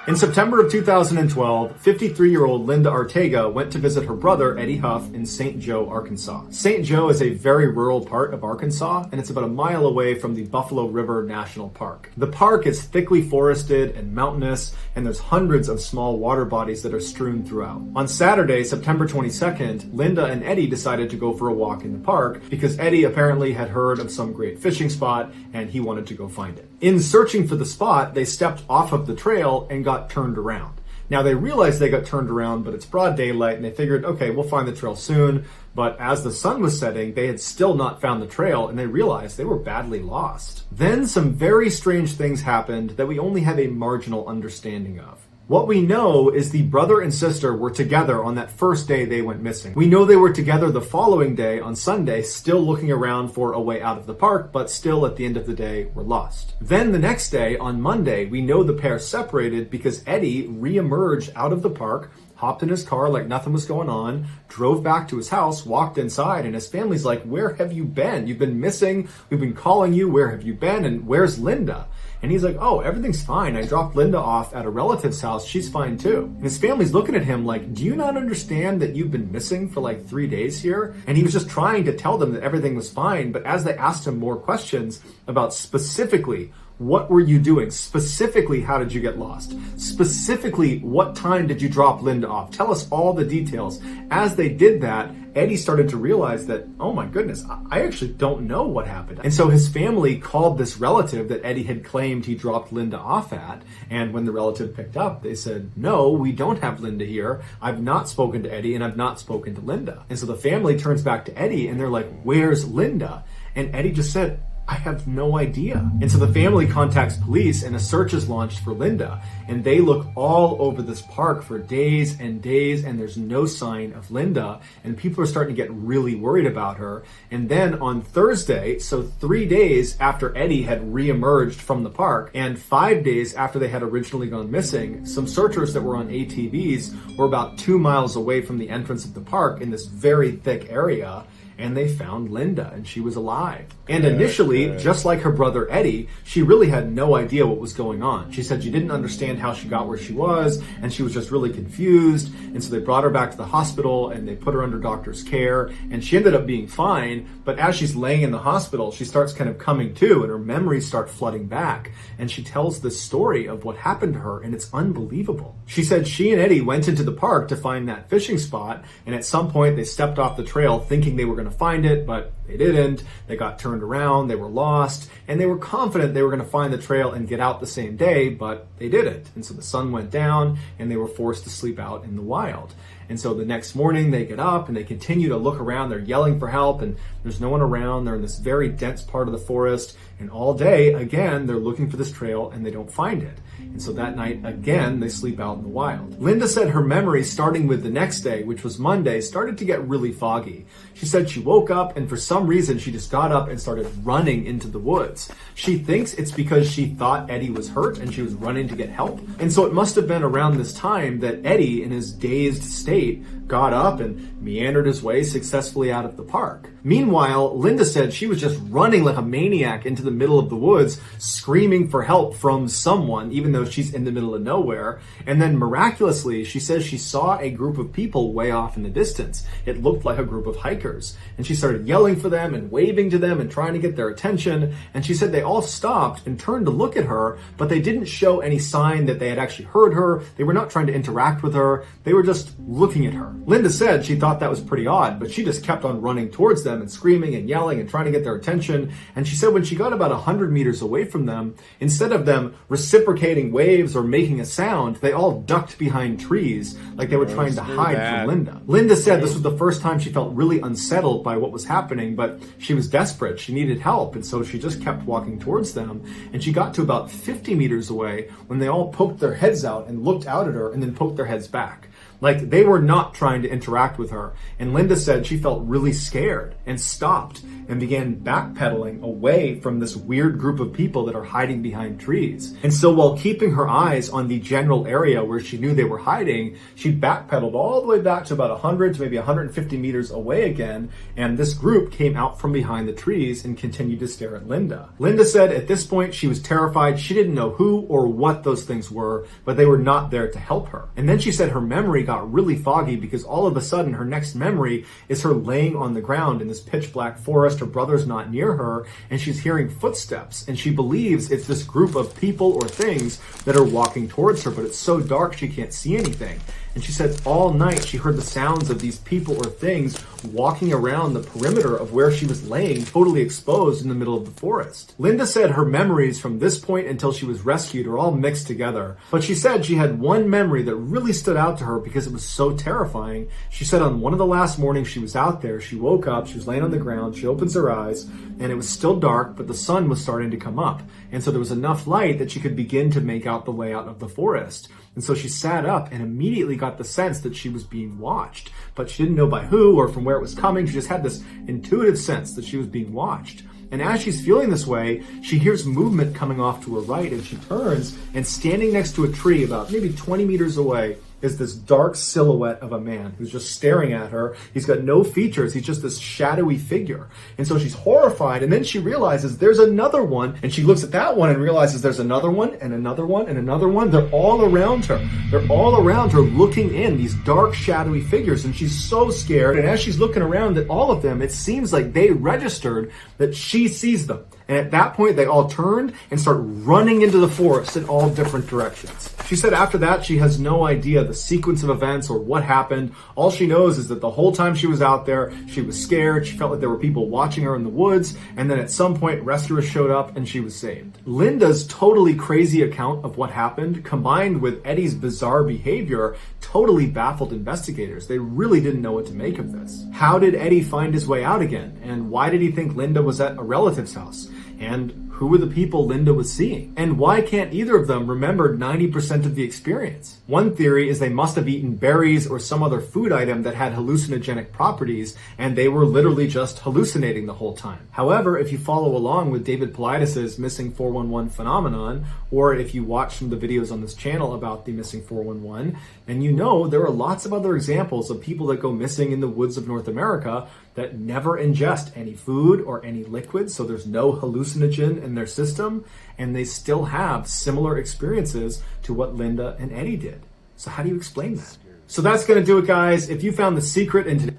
In September of 2012, 53-year-old Linda Ortega went to visit her brother, Eddie Huff, in St. Joe, Arkansas. St. Joe is a very rural part of Arkansas, and it's about a mile away from the Buffalo River National Park. The park is thickly forested and mountainous, and there's hundreds of small water bodies that are strewn throughout. On Saturday, September 22nd, Linda and Eddie decided to go for a walk in the park because Eddie apparently had heard of some great fishing spot, and he wanted to go find it. In searching for the spot, they stepped off of the trail and got turned around. Now they realized they got turned around, but it's broad daylight and they figured, okay, we'll find the trail soon. But as the sun was setting, they had still not found the trail and they realized they were badly lost. Then some very strange things happened that we only have a marginal understanding of. What we know is the brother and sister were together on that first day they went missing. We know they were together the following day on Sunday, still looking around for a way out of the park, but still at the end of the day were lost. Then the next day, on Monday, we know the pair separated because Eddie re-emerged out of the park, hopped in his car like nothing was going on, drove back to his house, walked inside, and his family's like, where have you been? You've been missing. We've been calling you. Where have you been? And where's Linda? And he's like, oh, everything's fine. I dropped Linda off at a relative's house. She's fine too. And his family's looking at him like, do you not understand that you've been missing for like 3 days here? And he was just trying to tell them that everything was fine. But as they asked him more questions about specifically what were you doing? Specifically, how did you get lost? Specifically, what time did you drop Linda off? Tell us all the details. As they did that, Eddie started to realize that, oh my goodness, I actually don't know what happened. And so his family called this relative that Eddie had claimed he dropped Linda off at. And when the relative picked up, they said, no, we don't have Linda here. I've not spoken to Eddie and I've not spoken to Linda. And so the family turns back to Eddie and they're like, where's Linda? And Eddie just said, I have no idea. And so the family contacts police and a search is launched for Linda. And they look all over this park for days and days and there's no sign of Linda. And people are starting to get really worried about her. And then on Thursday, so 3 days after Eddie had reemerged from the park and 5 days after they had originally gone missing, some searchers that were on ATVs were about 2 miles away from the entrance of the park in this very thick area. And they found Linda, and she was alive. And initially, just like her brother Eddie, she really had no idea what was going on. She said she didn't understand how she got where she was, and she was just really confused. And so they brought her back to the hospital, and they put her under doctor's care, and she ended up being fine. But as she's laying in the hospital, she starts kind of coming to, and her memories start flooding back. And she tells this story of what happened to her, and it's unbelievable. She said she and Eddie went into the park to find that fishing spot, and at some point they stepped off the trail thinking they were going to find it, but they didn't. They got turned around, they were lost, and they were confident they were going to find the trail and get out the same day, but they didn't. And so the sun went down and they were forced to sleep out in the wild. And so the next morning they get up and they continue to look around. They're yelling for help and there's no one around. They're in this very dense part of the forest. And all day, again, they're looking for this trail and they don't find it. And so that night, again, they sleep out in the wild. Linda said her memory, starting with the next day, which was Monday, started to get really foggy. She said she woke up and for some some reason, she just got up and started running into the woods. She thinks it's because she thought Eddie was hurt and she was running to get help. And so it must have been around this time that Eddie, in his dazed state, got up and meandered his way successfully out of the park. Meanwhile, Linda said she was just running like a maniac into the middle of the woods, screaming for help from someone, even though she's in the middle of nowhere. And then miraculously, she says she saw a group of people way off in the distance. It looked like a group of hikers. And she started yelling for them and waving to them and trying to get their attention. And she said they all stopped and turned to look at her, but they didn't show any sign that they had actually heard her. They were not trying to interact with her. They were just looking at her. Linda said she thought that was pretty odd, but she just kept on running towards them and screaming and yelling and trying to get their attention. And she said when she got about 100 meters away from them, instead of them reciprocating waves or making a sound, they all ducked behind trees like they were trying to hide from Linda. Linda said this was the first time she felt really unsettled by what was happening, but she was desperate. She needed help, and so she just kept walking towards them. And she got to about 50 meters away when they all poked their heads out and looked out at her and then poked their heads back. Like they were not trying to interact with her. And Linda said she felt really scared and stopped and began backpedaling away from this weird group of people that are hiding behind trees. And so while keeping her eyes on the general area where she knew they were hiding, she backpedaled all the way back to about 100 to maybe 150 meters away again. And this group came out from behind the trees and continued to stare at Linda. Linda said at this point she was terrified. She didn't know who or what those things were, but they were not there to help her. And then she said her memory got really foggy because all of a sudden her next memory is her laying on the ground in this pitch black forest. Her brother's not near her and she's hearing footsteps and she believes it's this group of people or things that are walking towards her, but it's so dark she can't see anything. And she said all night she heard the sounds of these people or things walking around the perimeter of where she was laying, totally exposed in the middle of the forest. Linda said her memories from this point until she was rescued are all mixed together. But she said she had one memory that really stood out to her because it was so terrifying. She said on one of the last mornings she was out there, she woke up, she was laying on the ground, she opens her eyes, and it was still dark, but the sun was starting to come up. And so there was enough light that she could begin to make out the layout of the forest. And so she sat up and immediately got the sense that she was being watched, but she didn't know by who or from where it was coming. She just had this intuitive sense that she was being watched. And as she's feeling this way, she hears movement coming off to her right, and she turns, and standing next to a tree about maybe 20 meters away is this dark silhouette of a man who's just staring at her. He's got no features. He's just this shadowy figure. And so she's horrified. And then she realizes there's another one. And she looks at that one and realizes there's another one and another one and another one. They're all around her. They're all around her looking in, these dark, shadowy figures. And she's so scared. And as she's looking around at all of them, it seems like they registered that she sees them. And at that point, they all turned and start running into the forest in all different directions. She said after that, she has no idea the sequence of events or what happened. All she knows is that the whole time she was out there, she was scared. She felt like there were people watching her in the woods. And then at some point, rescuers showed up and she was saved. Linda's totally crazy account of what happened, combined with Eddie's bizarre behavior, totally baffled investigators. They really didn't know what to make of this. How did Eddie find his way out again? And why did he think Linda was at a relative's house? And who were the people Linda was seeing? And why can't either of them remember 90% of the experience? One theory is they must have eaten berries or some other food item that had hallucinogenic properties, and they were literally just hallucinating the whole time. However, if you follow along with David Plaidues' missing 411 phenomenon, or if you watch some of the videos on this channel about the missing 411, then you know there are lots of other examples of people that go missing in the woods of North America that never ingest any food or any liquid, so there's no hallucinogen in their system, and they still have similar experiences to what Linda and Eddie did. So how do you explain that? So that's going to do it, guys. If you found the secret in today...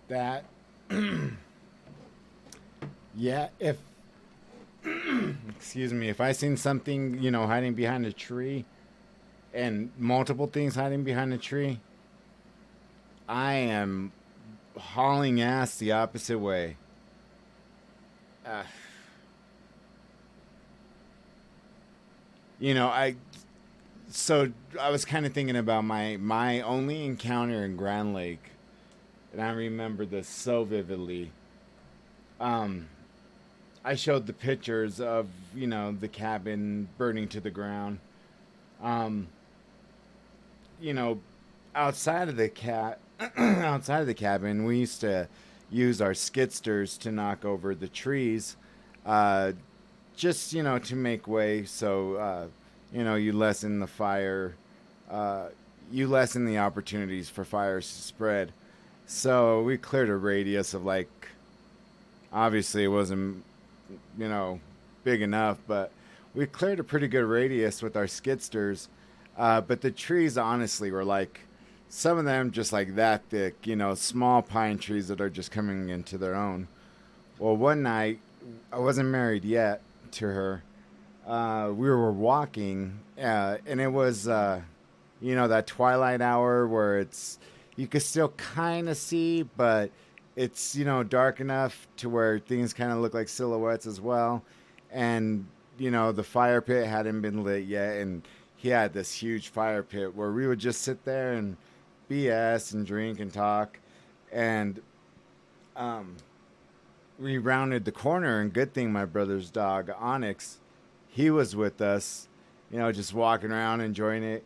That... yeah, if... excuse me, if I seen something, you know, hiding behind a tree, and multiple things hiding behind a tree, I am hauling ass the opposite way. You know, I was kind of thinking about my only encounter in Grand Lake, and I remember this so vividly. I showed the pictures of, you know, the cabin burning to the ground. You know, outside of the cabin, we used to, use our skidsters to knock over the trees, just, to make way. So, you lessen the fire, you lessen the opportunities for fires to spread. So we cleared a radius of like, obviously it wasn't, big enough, but we cleared a pretty good radius with our skidsters. But the trees honestly were like, some of them just like that thick, small pine trees that are just coming into their own. Well, one night, I wasn't married yet to her. We were walking, and it was, that twilight hour where you could still kind of see, but it's, dark enough to where things kind of look like silhouettes as well. And, the fire pit hadn't been lit yet, and he had this huge fire pit where we would just sit there and BS and drink and talk. And we rounded the corner, and good thing my brother's dog, Onyx, he was with us, just walking around enjoying it.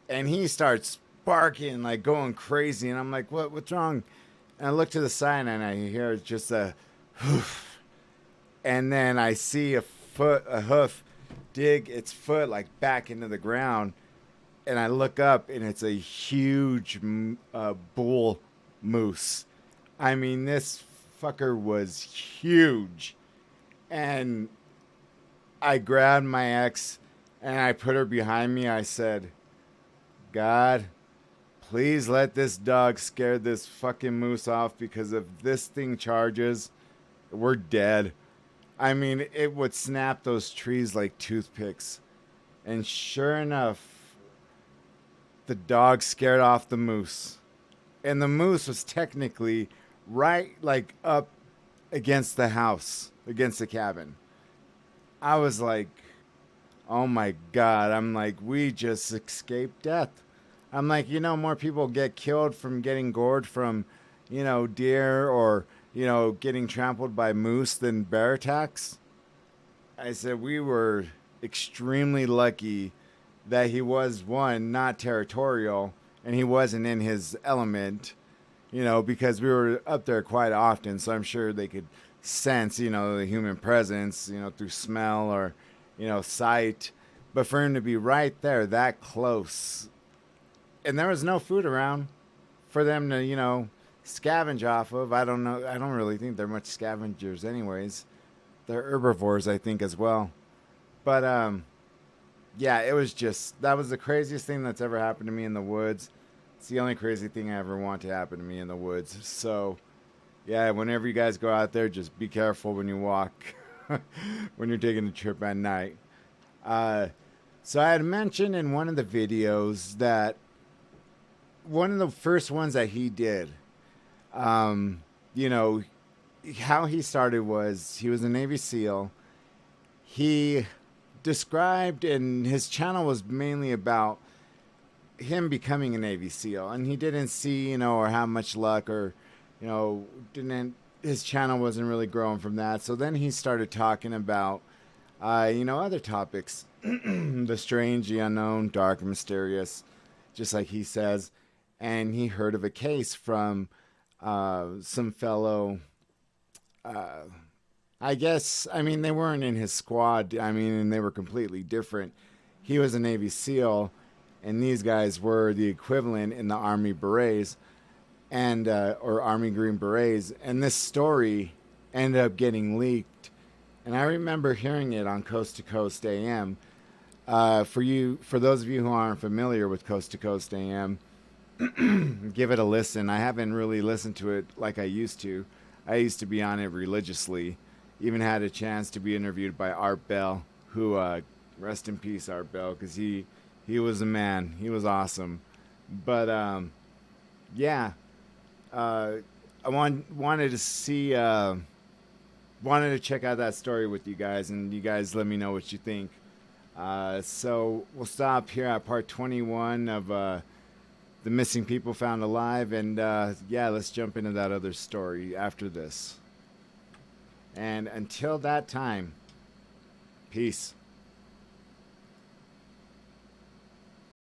And he starts barking, like going crazy. And I'm like, what's wrong? And I look to the side, and I hear just a hoof. And then I see a hoof dig its foot like back into the ground. And I look up, and it's a huge bull moose. I mean, this fucker was huge. And I grabbed my ex, and I put her behind me. I said, God, please let this dog scare this fucking moose off, because if this thing charges, we're dead. I mean, it would snap those trees like toothpicks. And sure enough, the dog scared off the moose. And the moose was technically right like up against the house, against the cabin. I was like, oh my God. I'm like, we just escaped death. I'm like, more people get killed from getting gored from, deer or, getting trampled by moose than bear attacks. I said we were extremely lucky that he was, one, not territorial, and he wasn't in his element, because we were up there quite often. So I'm sure they could sense, the human presence, through smell or, sight. But for him to be right there, that close, and there was no food around for them to, scavenge off of. I don't know. I don't really think they're much scavengers anyways. They're herbivores, I think, as well. But, yeah, it was just, that was the craziest thing that's ever happened to me in the woods. It's the only crazy thing I ever want to happen to me in the woods. So, yeah, whenever you guys go out there, just be careful when you walk, when you're taking a trip at night. So I had mentioned in one of the videos that one of the first ones that he did, how he started was he was a Navy SEAL. He described, and his channel was mainly about him becoming a Navy SEAL, and he didn't see, or have much luck, or, his channel wasn't really growing from that. So then he started talking about, other topics, the strange, the unknown, dark, and mysterious, just like he says. And he heard of a case from some fellow, I guess, they weren't in his squad, and they were completely different. He was a Navy SEAL, and these guys were the equivalent in the Army Berets, and or Army Green Berets. And this story ended up getting leaked. And I remember hearing it on Coast to Coast AM. For those of you who aren't familiar with Coast to Coast AM, give it a listen. I haven't really listened to it like I used to. I used to be on it religiously. Even had a chance to be interviewed by Art Bell, who, rest in peace, Art Bell, because he was a man. He was awesome. But, yeah, I wanted to see, wanted to check out that story with you guys, and you guys let me know what you think. So we'll stop here at part 21 of the missing people found alive, and yeah, let's jump into that other story after this. And until that time, peace.